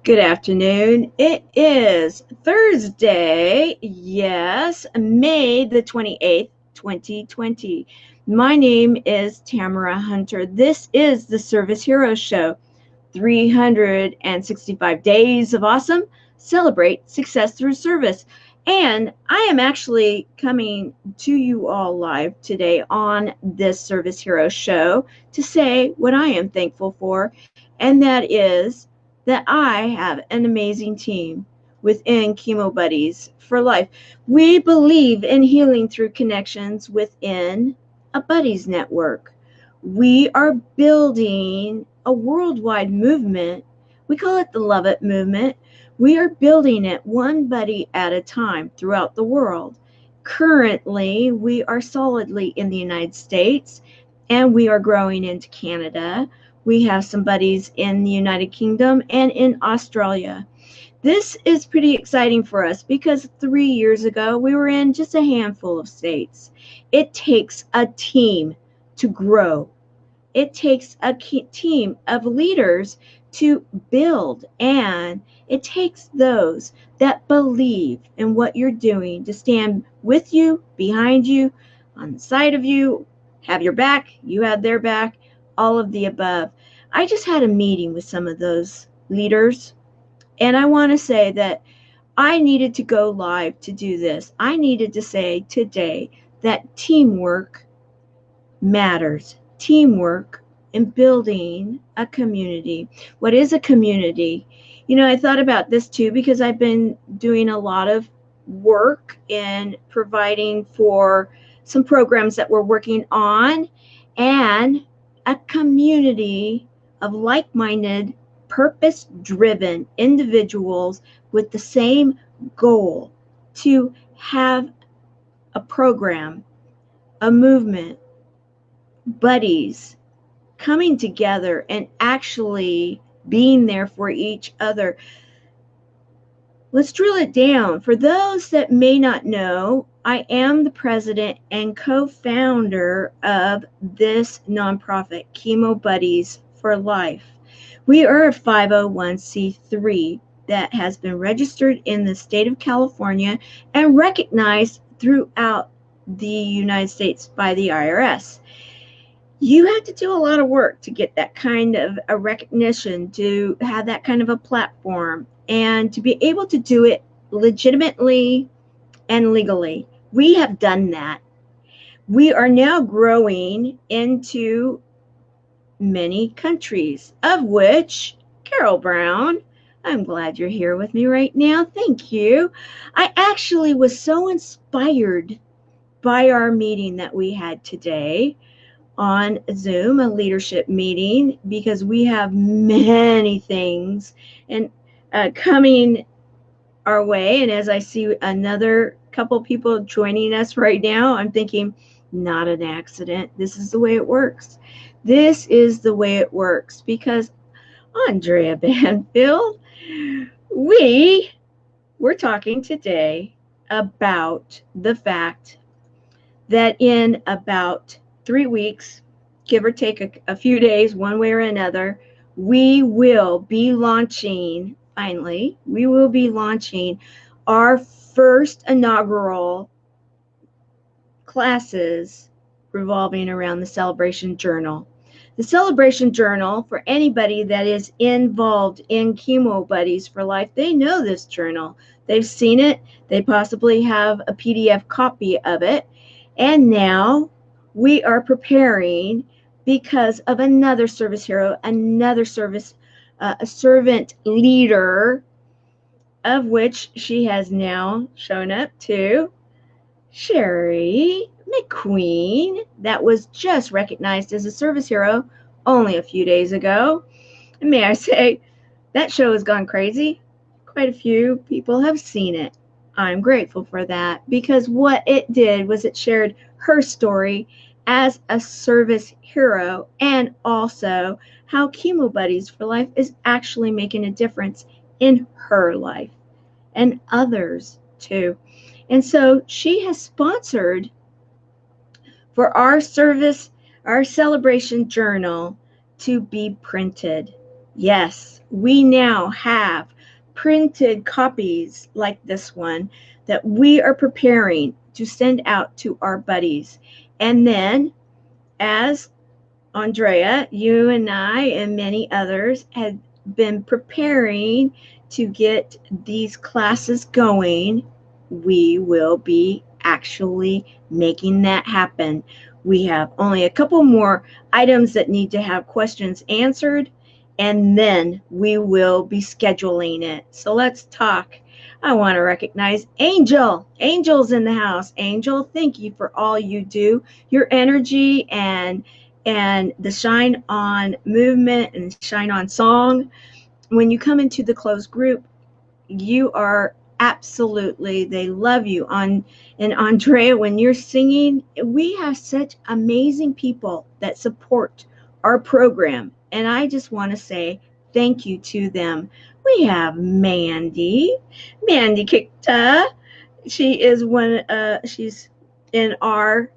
Good afternoon. It is Thursday, yes, May the 28th, 2020. My name is Tamara Hunter. This is the Service Heroes Show. 365 days of awesome. Celebrate success through service. And I am actually coming to you all live today on this Service Heroes Show to say what I am thankful for, and that is that I have an amazing team within Chemo Buddies for Life. We believe in healing through connections within a buddies network. We are building a worldwide movement. We call it the Love It movement. We are building it one buddy at a time throughout the world. Currently, we are solidly in the United States, and we are growing into Canada. We have some buddies in the United Kingdom and in Australia. This is pretty exciting for us because 3 years ago, we were in just a handful of states. It takes a team to grow. It takes a team of leaders to build, and it takes those that believe in what you're doing to stand with you, behind you, on the side of you, have your back, you have their back, all of the above. I just had a meeting with some of those leaders, and I want to say that I needed to go live to do this. I needed to say today that teamwork matters. Teamwork in building a community. What is a community? I thought about this too because I've been doing a lot of work in providing for some programs that we're working on, and a community of like-minded, purpose-driven individuals with the same goal to have a program, a movement, buddies coming together and actually being there for each other. Let's drill it down. For those that may not know, I am the president and co-founder of this nonprofit, Chemo Buddies for Life. We are a 501c3 that has been registered in the state of California and recognized throughout the United States by the IRS. You have to do a lot of work to get that kind of a recognition, to have that kind of a platform, and to be able to do it legitimately and legally. We have done that. We are now growing into many countries, of which Carol Brown, I'm glad you're here with me right now. Thank you. I actually was so inspired by our meeting that we had today on Zoom, a leadership meeting, because we have many things and coming our way. And as I see another couple people joining us right now, I'm thinking, not an accident. This is the way it works. This is the way it works because Andrea Banfield, we're talking today about the fact that in about 3 weeks, give or take a few days, one way or another, we will be launching our first inaugural classes revolving around the Celebration Journal. The Celebration Journal, for anybody that is involved in Chemo Buddies for Life, they know this journal. They've seen it. They possibly have a PDF copy of it. And now we are preparing because of another service hero, another a servant leader, of which she has now shown up to, Sherry McQueen, that was just recognized as a service hero only a few days ago. And may I say, that show has gone crazy. Quite a few people have seen it. I'm grateful for that because what it did was it shared her story as a service hero and also how Chemo Buddies for Life is actually making a difference in her life and others too. And so she has sponsored for our celebration journal to be printed. Yes, we now have printed copies like this one that we are preparing to send out to our buddies. And then, as Andrea, you and I, and many others have been preparing to get these classes going, we will be actually making that happen. We have only a couple more items that need to have questions answered, and then we will be scheduling it. So let's talk. I want to recognize Angel. Angel's in the house. Angel, thank you for all you do. Your energy and the Shine On movement and Shine On song. When you come into the closed group, you are absolutely, they love you. And Andrea, when you're singing, we have such amazing people that support our program. And I just want to say thank you to them. We have Mandy Kikta. She is she's in our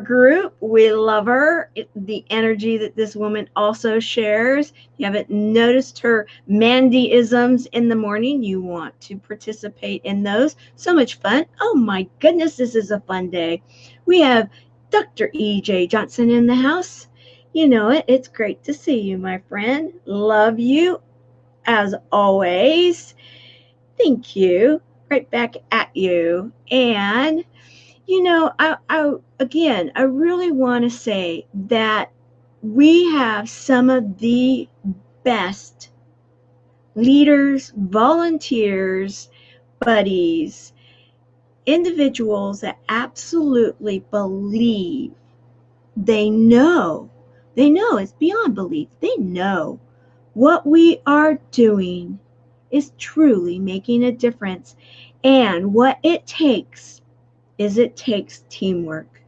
group. We love her. The energy that this woman also shares. If you haven't noticed her Mandy-isms in the morning, you want to participate in those. So much fun. Oh my goodness, this is a fun day. We have Dr. E.J. Johnson in the house. You know it. It's great to see you, my friend. Love you as always. Thank you. Right back at you. And I really want to say that we have some of the best leaders, volunteers, buddies, individuals that absolutely believe. They know it's beyond belief. They know what we are doing is truly making a difference. And what it takes teamwork.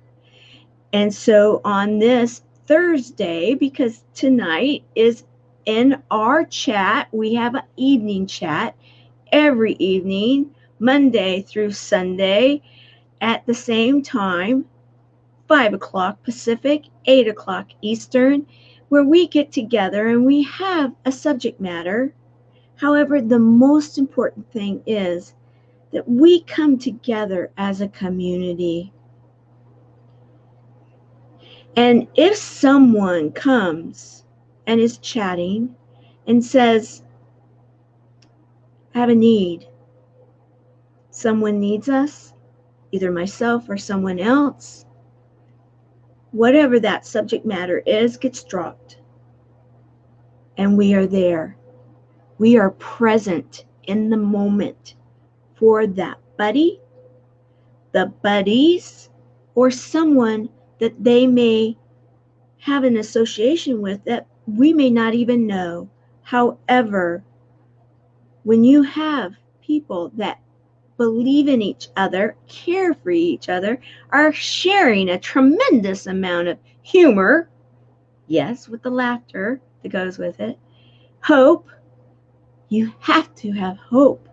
And so on this Thursday, because tonight is in our chat, we have an evening chat every evening, Monday through Sunday, at the same time, 5 o'clock Pacific, 8 o'clock Eastern, where we get together and we have a subject matter. However, the most important thing is that we come together as a community. And if someone comes and is chatting and says, I have a need, someone needs us, either myself or someone else, whatever that subject matter is, gets dropped. And we are there. We are present in the moment for that buddy, the buddies, or someone that they may have an association with that we may not even know. However, when you have people that believe in each other, care for each other, are sharing a tremendous amount of humor, yes, with the laughter that goes with it, hope, you have to have hope.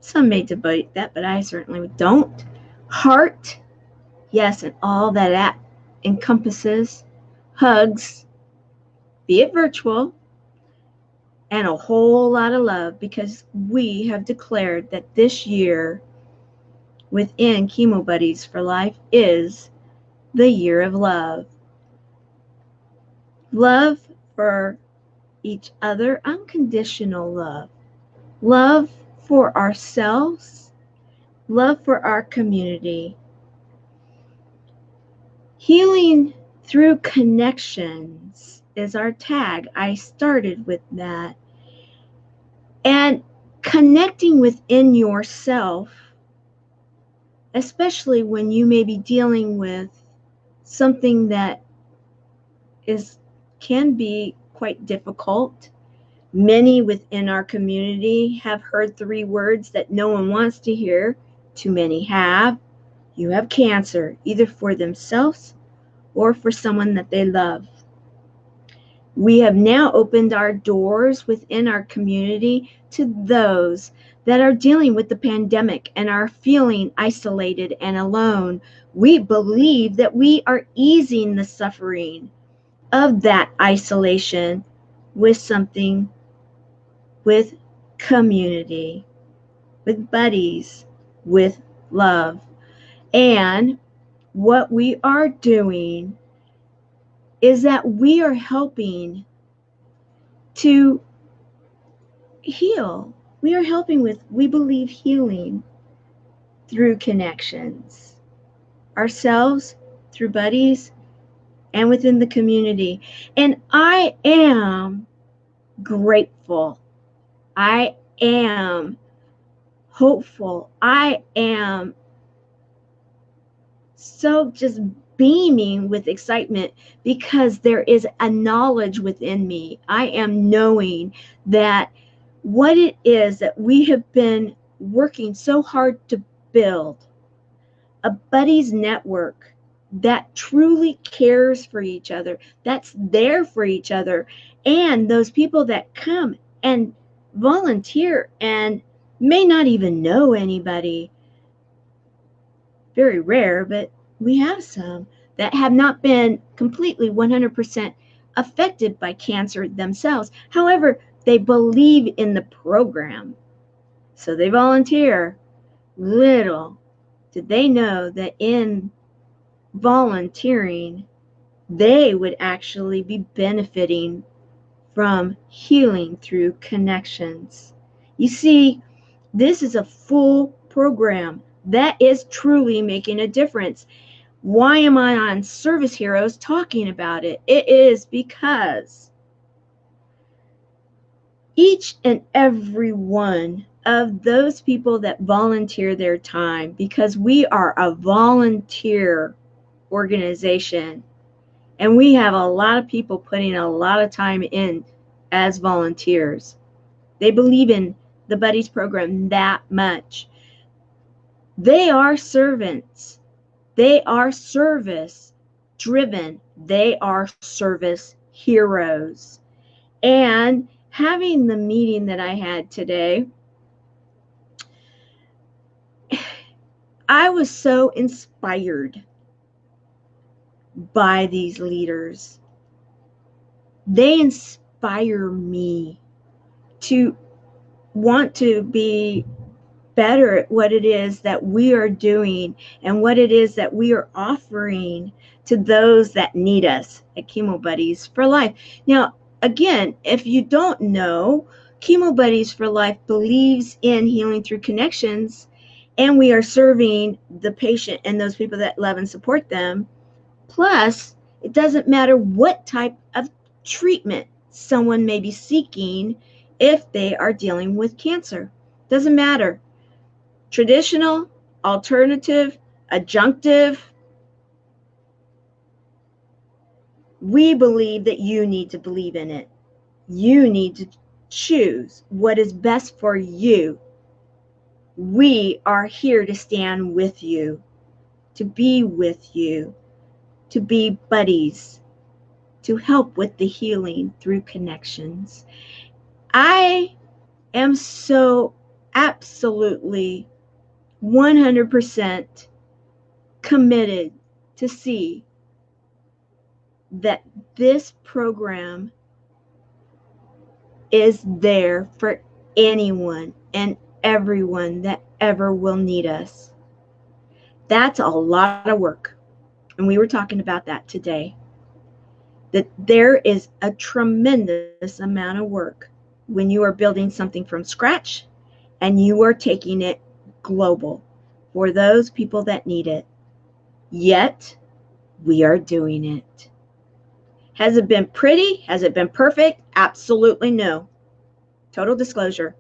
Some may debate that, but I certainly don't. Heart, yes, and all that encompasses, hugs, be it virtual, and a whole lot of love, because we have declared that this year within Chemo Buddies for Life is the year of love. Love for each other, unconditional love. Love for ourselves, love for our community. Healing through connections is our tag. I started with that. And connecting within yourself, especially when you may be dealing with something that can be quite difficult. Many within our community have heard 3 words that no one wants to hear. Too many have. You have cancer, either for themselves or for someone that they love. We have now opened our doors within our community to those that are dealing with the pandemic and are feeling isolated and alone. We believe that we are easing the suffering of that isolation with community, with buddies, with love. And what we are doing is that we are helping to heal. We are helping with, we believe, healing through connections, ourselves, through buddies, and within the community. And I am grateful. I am hopeful. I am so just beaming with excitement because there is a knowledge within me. I am knowing that what it is that we have been working so hard to build, a buddies network that truly cares for each other, that's there for each other, and those people that come and volunteer and may not even know anybody. Very rare, but we have some that have not been completely 100% affected by cancer themselves. However, they believe in the program, so they volunteer. Little did they know that in volunteering, they would actually be benefiting from healing through connections. You see, this is a full program that is truly making a difference. Why am I on Service Heroes talking about it? It is because each and every one of those people that volunteer their time, because we are a volunteer organization and we have a lot of people putting a lot of time in as volunteers. They believe in the Buddies program that much. They are servants. They are service driven. They are service heroes. And having the meeting that I had today, I was so inspired by these leaders. They inspire me to want to be better at what it is that we are doing and what it is that we are offering to those that need us at Chemo Buddies for Life. Now, again, if you don't know, Chemo Buddies for Life believes in healing through connections, and we are serving the patient and those people that love and support them. Plus, it doesn't matter what type of treatment someone may be seeking if they are dealing with cancer. Doesn't matter. Traditional, alternative, adjunctive. We believe that you need to believe in it. You need to choose what is best for you. We are here to stand with you, to be with you, to be buddies, to help with the healing through connections. I am so absolutely 100% committed to see that this program is there for anyone and everyone that ever will need us. That's a lot of work. And we were talking about that today. That there is a tremendous amount of work when you are building something from scratch and you are taking it global for those people that need it. Yet, we are doing it. Has it been pretty? Has it been perfect? Absolutely no. Total disclosure.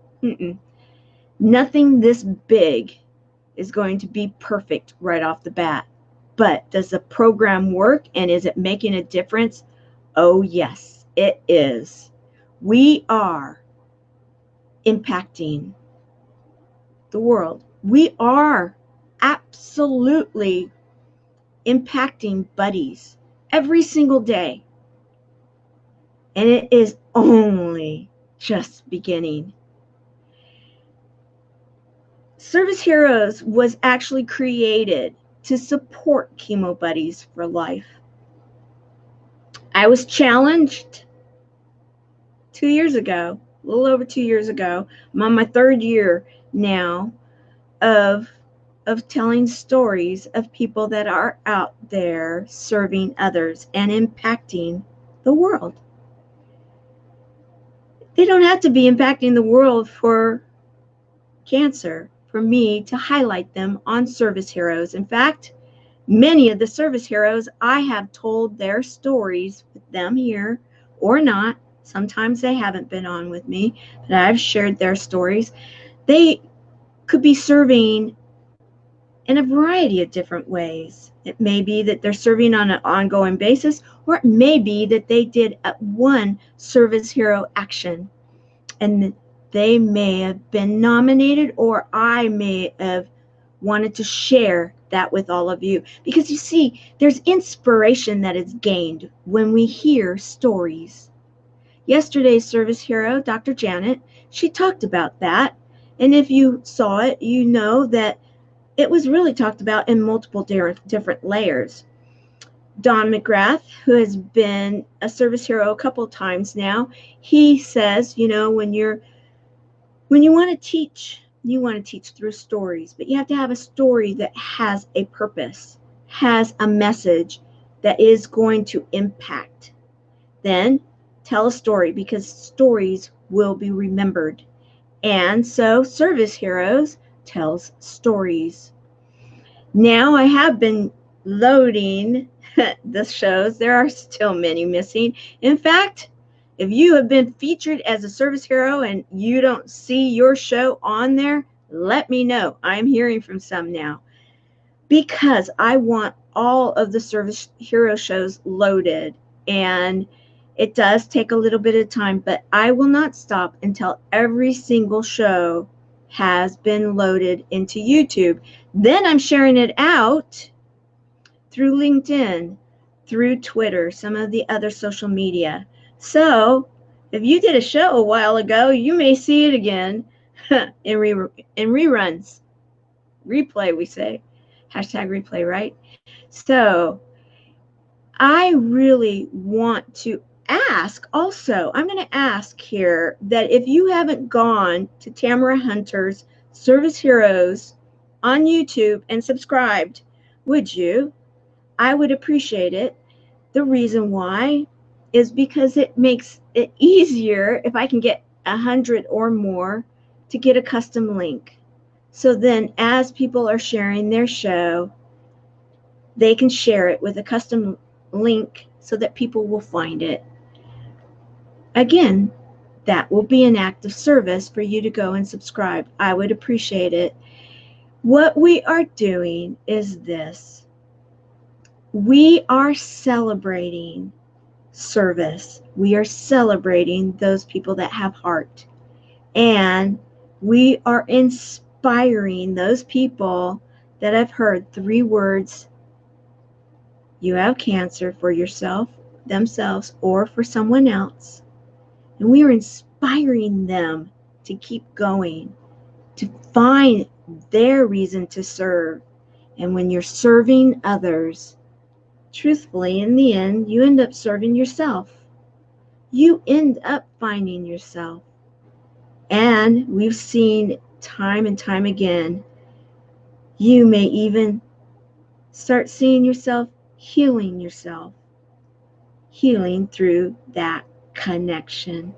Nothing this big is going to be perfect right off the bat. But does the program work and is it making a difference? Oh, yes, it is. We are impacting the world. We are absolutely impacting buddies every single day. And it is only just beginning. Service Heroes was actually created to support Chemo Buddies for Life. I was challenged 2 years ago a little over 2 years ago. I'm on my third year now of telling stories of people that are out there serving others and impacting the world. They don't have to be impacting the world for cancer for me to highlight them on Service Heroes. In fact, many of the service heroes, I have told their stories with them here or not. Sometimes they haven't been on with me, but I've shared their stories. They could be serving in a variety of different ways. It may be that they're serving on an ongoing basis, or it may be that they did one service hero action and they may have been nominated, or I may have wanted to share that with all of you. Because you see, there's inspiration that is gained when we hear stories. Yesterday's service hero, Dr. Janet, she talked about that. And if you saw it, you know that it was really talked about in multiple different layers. Don McGrath, who has been a service hero a couple of times now, he says, when you want to teach, you want to teach through stories, but you have to have a story that has a purpose, has a message that is going to impact. Then tell a story, because stories will be remembered. And so Service Heroes tells stories. Now I have been loading the shows. There are still many missing. In fact, if you have been featured as a service hero and you don't see your show on there, let me know. I'm hearing from some now, because I want all of the service hero shows loaded. And it does take a little bit of time, but I will not stop until every single show has been loaded into YouTube. Then I'm sharing it out through LinkedIn, through Twitter, some of the other social media. So if you did a show a while ago, you may see it again in reruns. Replay, we say. Hashtag replay, right? So I really want to ask also, I'm going to ask here that if you haven't gone to Tamara Hunter's Service Heroes on YouTube and subscribed, would you? I would appreciate it. The reason why is because it makes it easier if I can get 100 or more to get a custom link. So then as people are sharing their show, they can share it with a custom link so that people will find it. Again, that will be an act of service for you to go and subscribe. I would appreciate it. What we are doing is this. We are celebrating service. We are celebrating those people that have heart. And we are inspiring those people that have heard 3 words: you have cancer, for yourself, themselves, or for someone else. And we are inspiring them to keep going, to find their reason to serve. And when you're serving others, truthfully, in the end, you end up serving yourself. You end up finding yourself. And we've seen time and time again, you may even start seeing yourself healing through that connection.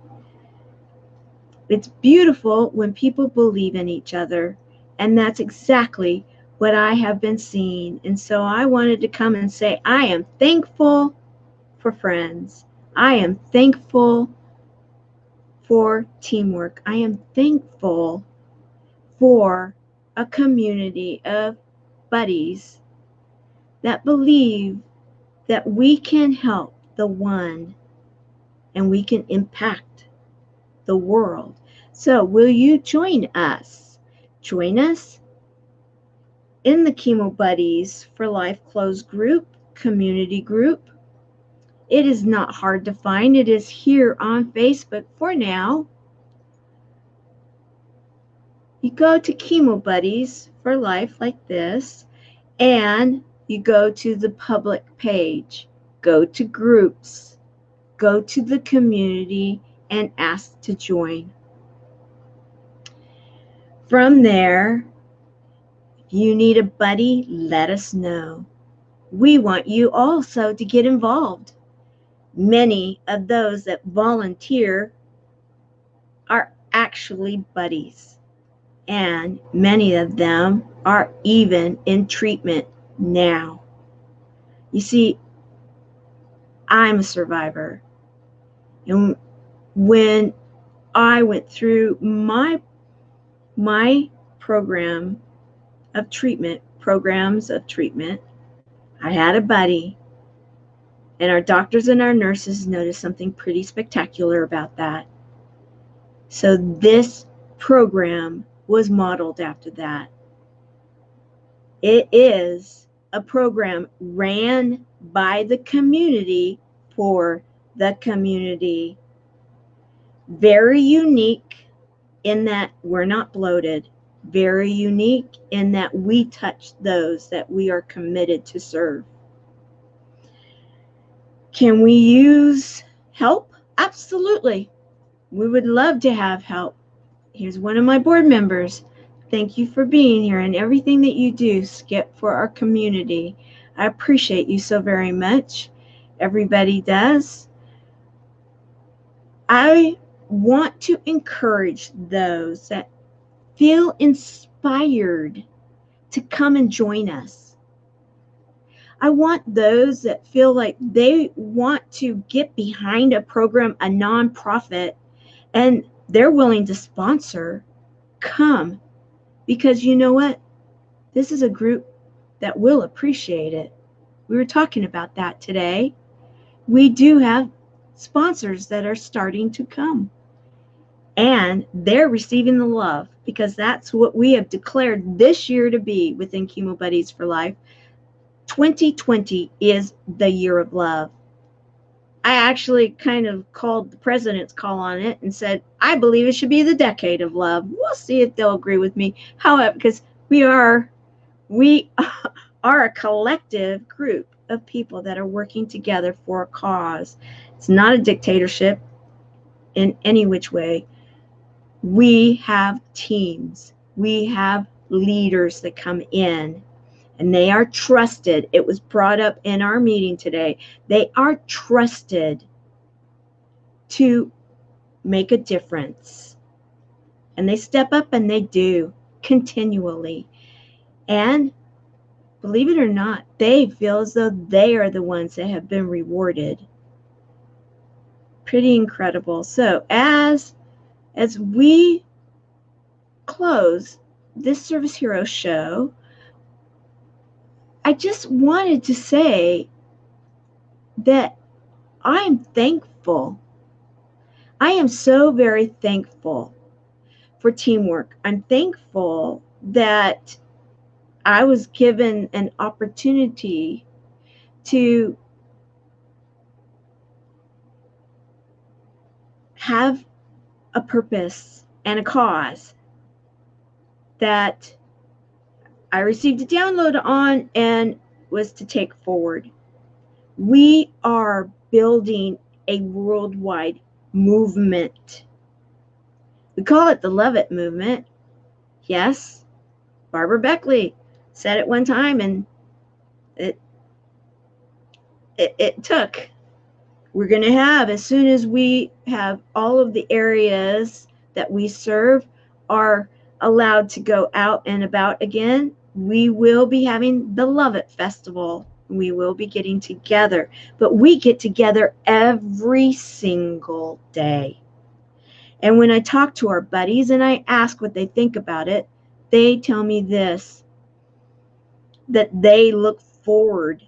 It's beautiful when people believe in each other, and that's exactly what I have been seeing. And so I wanted to come and say, I am thankful for friends. I am thankful for teamwork. I am thankful for a community of buddies that believe that we can help the one and we can impact the world. So will you join us? Join us in the Chemo Buddies for Life closed group, community group. It is not hard to find. It is here on Facebook for now. You go to Chemo Buddies for Life like this, and you go to the public page, go to groups, go to the community, and ask to join. From there, if you need a buddy, let us know. We want you also to get involved. Many of those that volunteer are actually buddies, and many of them are even in treatment now. You see, I'm a survivor, and when I went through my programs of treatment, I had a buddy, and our doctors and our nurses noticed something pretty spectacular about that. So this program was modeled after that. It is a program ran by the community for the community. Very unique in that we're not bloated. Very unique in that we touch those that we are committed to serve. Can we use help? Absolutely. We would love to have help. Here's one of my board members. Thank you for being here and everything that you do, Skip, for our community. I appreciate you so very much. Everybody does. I want to encourage those that feel inspired to come and join us. I want those that feel like they want to get behind a program, a nonprofit, and they're willing to sponsor, come. Because you know what? This is a group that will appreciate it. We were talking about that today. We do have sponsors that are starting to come. And they're receiving the love, because that's what we have declared this year to be within Chemo Buddies for Life. 2020 is the year of love. I actually kind of called the president's call on it and said, I believe it should be the decade of love. We'll see if they'll agree with me. However, because we are a collective group of people that are working together for a cause. It's not a dictatorship in any which way. We have teams. We have leaders that come in, and they are trusted. It was brought up in our meeting today. They are trusted to make a difference. And they step up, and they do continually. And believe it or not, they feel as though they are the ones that have been rewarded. Pretty incredible. So as we close this Service Hero show, I just wanted to say that I'm thankful. I am so very thankful for teamwork. I'm thankful that I was given an opportunity to have a purpose and a cause that I received a download on and was to take forward. We are building a worldwide movement. We call it the Love It movement. Yes, Barbara Beckley said it one time, and it took. We're going to have, as soon as we have all of the areas that we serve are allowed to go out and about again, we will be having the Love It Festival. We will be getting together, but we get together every single day. And when I talk to our buddies and I ask what they think about it, they tell me this, that they look forward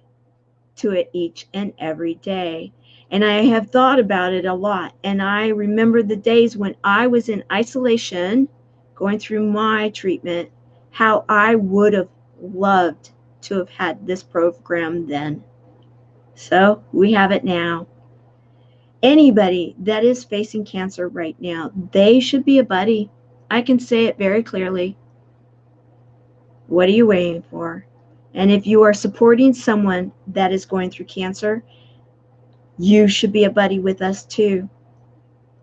to it each and every day. And I have thought about it a lot. And I remember the days when I was in isolation, going through my treatment, how I would have loved to have had this program then. So we have it now. Anybody that is facing cancer right now, they should be a buddy. I can say it very clearly. What are you waiting for? And if you are supporting someone that is going through cancer, you should be a buddy with us too.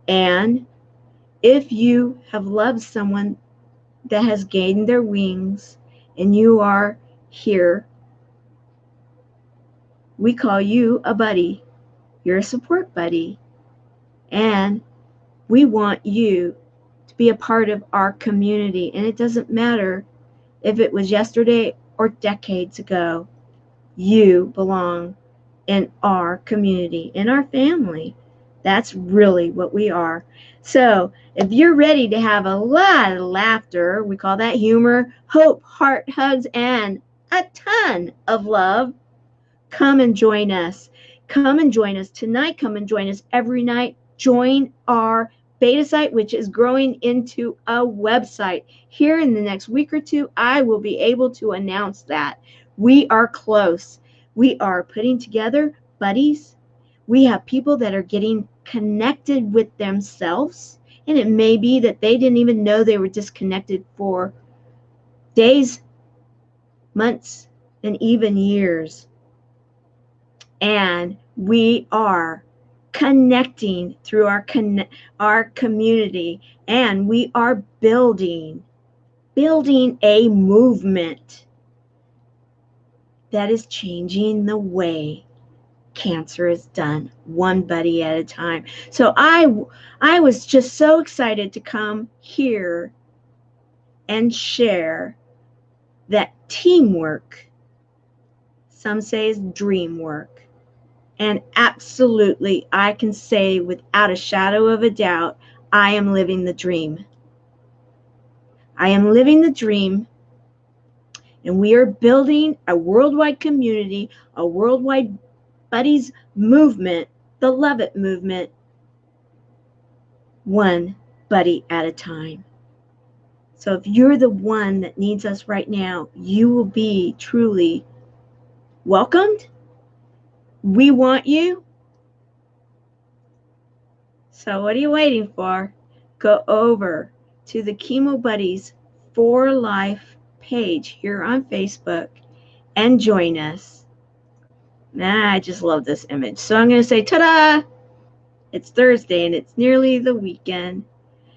And if you have loved someone that has gained their wings and you are here, we call you a buddy. You're a support buddy. And we want you to be a part of our community. And it doesn't matter if it was yesterday or decades ago. You belong in our community, in our family. That's really what we are. So if you're ready to have a lot of laughter, we call that humor, hope, heart, hugs, and a ton of love, come and join us. Come and join us tonight. Come and join us every night. Join our beta site, which is growing into a website. Here in the next week or two, I will be able to announce that. We are close. We are putting together buddies. We have people that are getting connected with themselves. And it may be that they didn't even know they were disconnected for days, months, and even years. And we are connecting through our community, and we are building a movement that is changing the way cancer is done, one buddy at a time. So I was just so excited to come here and share that teamwork, some say, is dream work. And absolutely, I can say without a shadow of a doubt, I am living the dream. I am living the dream, and we are building a worldwide community, a worldwide buddies movement, the Love It movement, one buddy at a time. So if you're the one that needs us right now, you will be truly welcomed. We want you. So what are you waiting for? Go over to the Chemo Buddies for Life page here on Facebook and join us. I just love this image. So I'm going to say, ta-da! It's Thursday and it's nearly the weekend.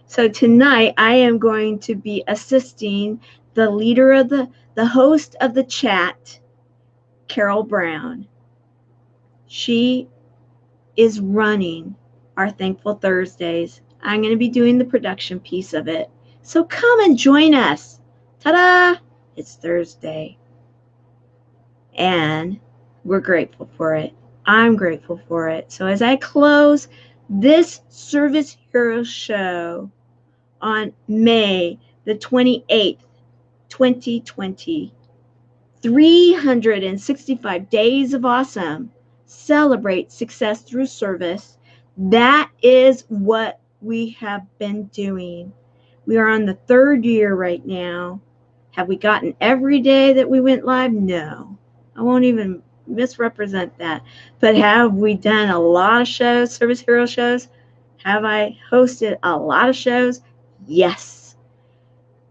So tonight I am going to be assisting the leader of the host of the chat, Carol Brown. She is running our Thankful Thursdays. I'm going to be doing the production piece of it. So come and join us. Ta-da! It's Thursday. And we're grateful for it. I'm grateful for it. So as I close this Service Hero Show on May the 28th, 2020, 365 days of awesome. Celebrate success through service. That is what we have been doing. We are on the third year right now. Have we gotten every day that we went live? No. I won't even misrepresent that. But have we done a lot of shows, Service Hero shows? Have I hosted a lot of shows? Yes.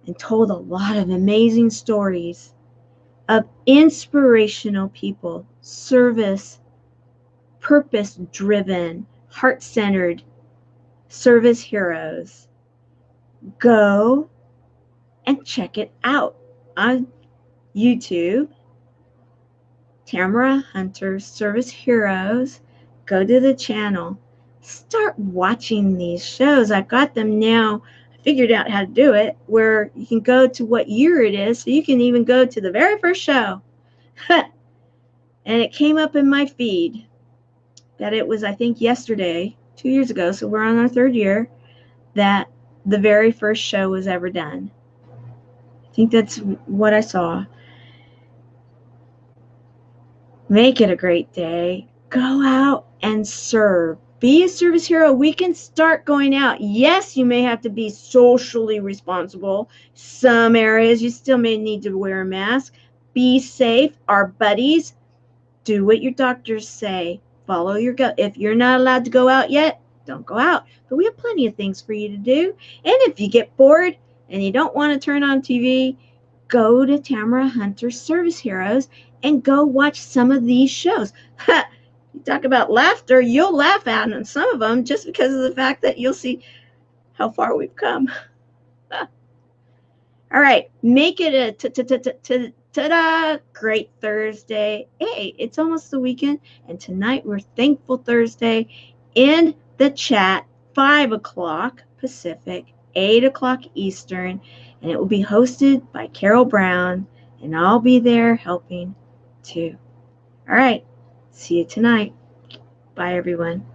And told a lot of amazing stories of inspirational people, service, purpose-driven, heart-centered service heroes. Go and check it out on YouTube. Tamara Hunter Service Heroes. Go to the channel. Start watching these shows. I've got them now. I figured out how to do it, where you can go to what year it is. So you can even go to the very first show. And it came up in my feed that it was, I think, yesterday, 2 years ago, so we're on our third year, that the very first show was ever done. I think that's what I saw. Make it a great day. Go out and serve. Be a service hero. We can start going out. Yes, you may have to be socially responsible. Some areas you still may need to wear a mask. Be safe. Our buddies, do what your doctors say. Follow your gut. If you're not allowed to go out yet, don't go out. But we have plenty of things for you to do. And if you get bored and you don't want to turn on TV, go to Tamara Hunter Service Heroes and go watch some of these shows. You talk about laughter, you'll laugh at some of them just because of the fact that you'll see how far we've come. All right, make it a ta-da great Thursday. Hey, it's almost the weekend, and tonight we're Thankful Thursday in the chat, 5 o'clock Pacific, 8 o'clock Eastern, and it will be hosted by Carol Brown, and I'll be there helping too. All right, see you tonight. Bye, everyone.